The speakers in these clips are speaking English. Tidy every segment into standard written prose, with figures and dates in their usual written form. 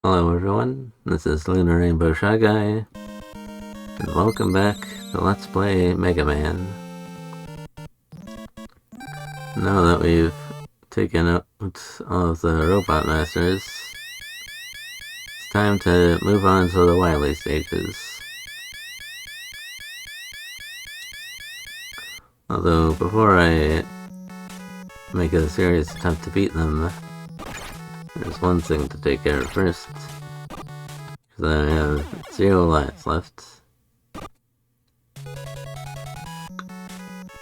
Hello everyone, this is Lunar Rainbow Shy Guy, and welcome back to Let's Play Mega Man. Now that we've taken out all of the Robot Masters, it's time to move on to the Wily Stages. Although, before I make a serious attempt to beat them, there's one thing to take care of first, because I have 0 lives left.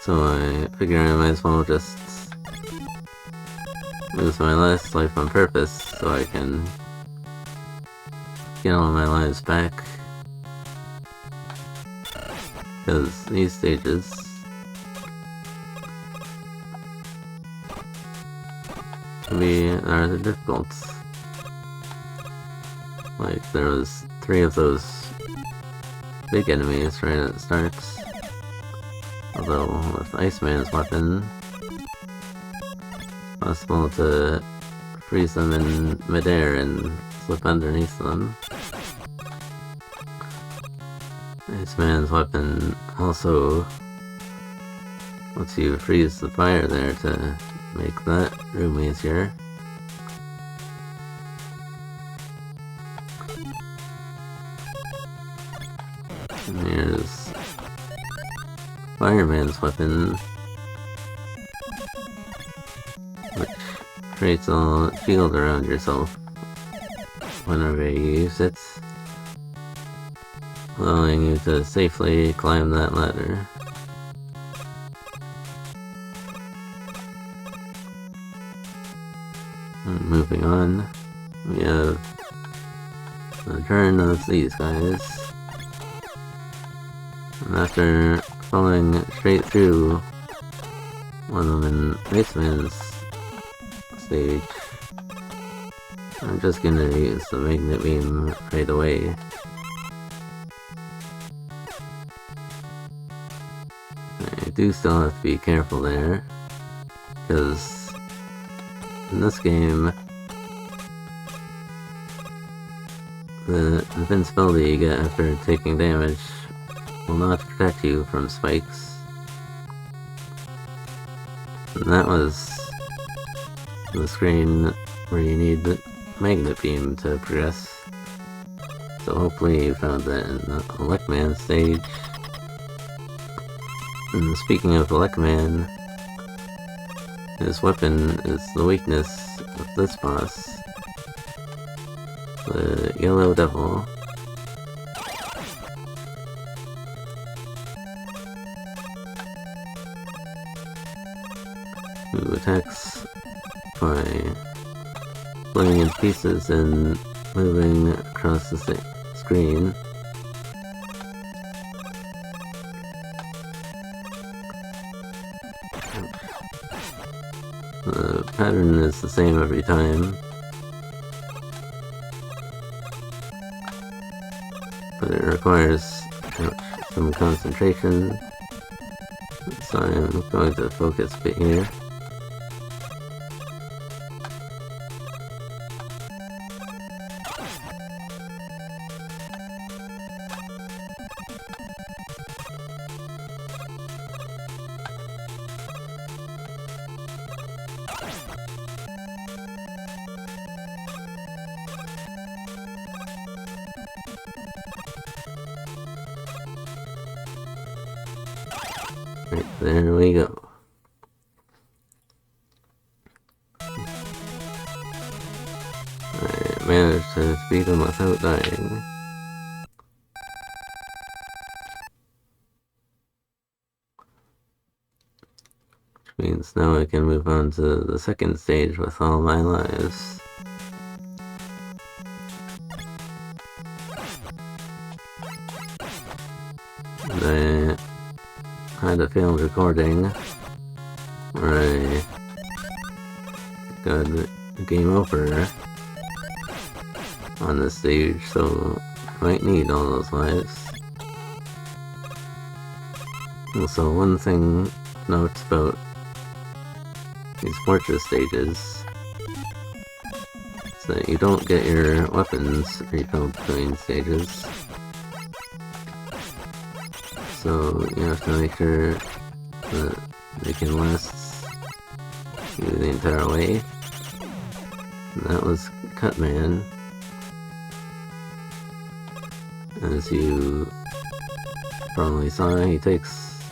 So I figure I might as well just lose my last life on purpose so I can get all my lives back. Because these stages can be rather difficult. Like, there was 3 of those big enemies right at the start. Although, with Iceman's weapon, it's possible to freeze them in midair and slip underneath them. Iceman's weapon also lets you freeze the fire there to make that room easier. And here's Fireman's weapon, which creates a shield around yourself whenever you use it, allowing you to safely climb that ladder. And moving on, we have the turn of these guys. And after falling straight through one of them in Iceman's stage, I'm just gonna use the magnet beam right away. I do still have to be careful there, because in this game, the invincibility you get after taking damage will not protect you from spikes. And that was the screen where you need the magnet beam to progress. So hopefully you found that in the Elecman stage. And speaking of Elecman, his weapon is the weakness of this boss, the Yellow Devil. Who attacks by splitting into pieces and moving across the screen. The pattern is the same every time, but it requires some concentration, so I'm going to focus a bit here. Right, there we go. I managed to beat him without dying. Which means now I can move on to the second stage with all my lives. And I had a failed recording where I got a game over on this stage, so I might need all those lives. Also, one thing to note about these fortress stages so that you don't get your weapons refilled between stages. So you have to make sure that they can last you the entire way. And that was Cutman. As you probably saw, he takes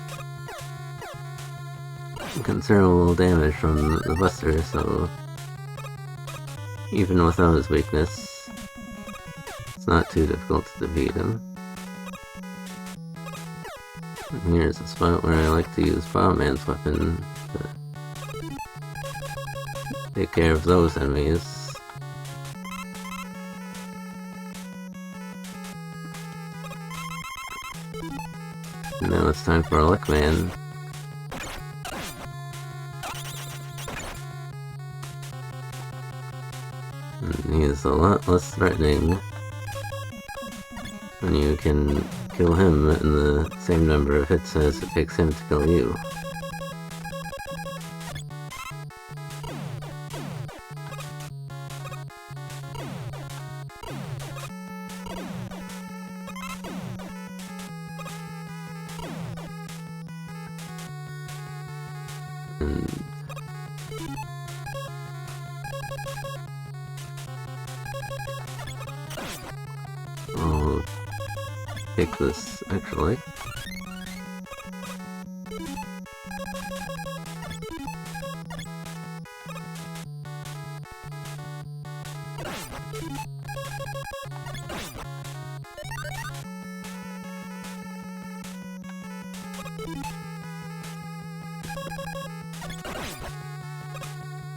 considerable damage from the Buster, so even without his weakness, it's not too difficult to defeat him. And here's a spot where I like to use Bowman's weapon to take care of those enemies. And now it's time for Lickman. He is a lot less threatening when you can kill him in the same number of hits as it takes him to kill you. And I'll take this extra life.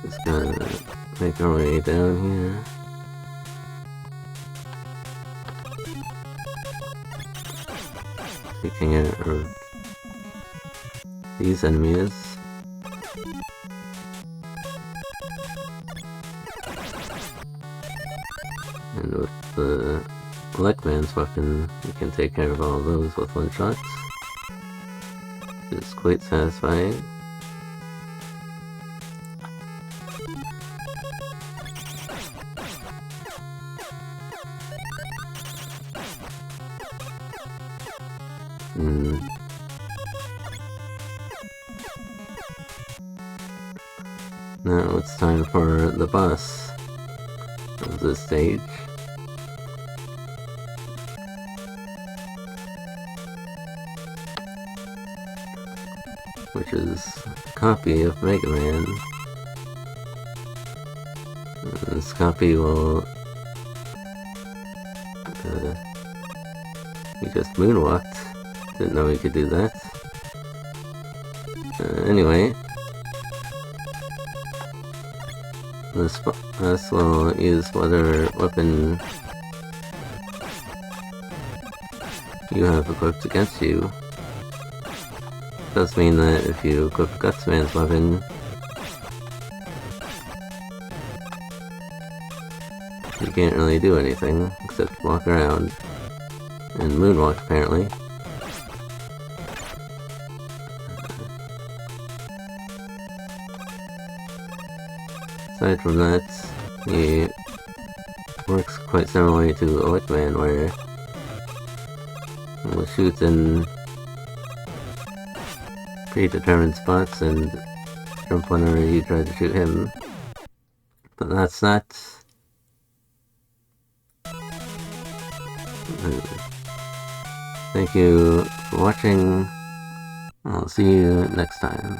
Just gonna make our way down here. Taking out of these enemies. And with the Lickman's weapon, you can take care of all of those with one shot. It's quite satisfying. Now it's time for the boss of this stage. Which is a copy of Mega Man. This copy will... he just moonwalked. Didn't know he could do that. Anyway. This will use whatever weapon you have equipped against you. Does mean that if you equip Gutsman's weapon, you can't really do anything except walk around and moonwalk apparently. Aside from that, he works quite similarly to a Lickman, where he'll shoot in predetermined spots and jump whenever you try to shoot him. But that's not... Thank you for watching. I'll see you next time.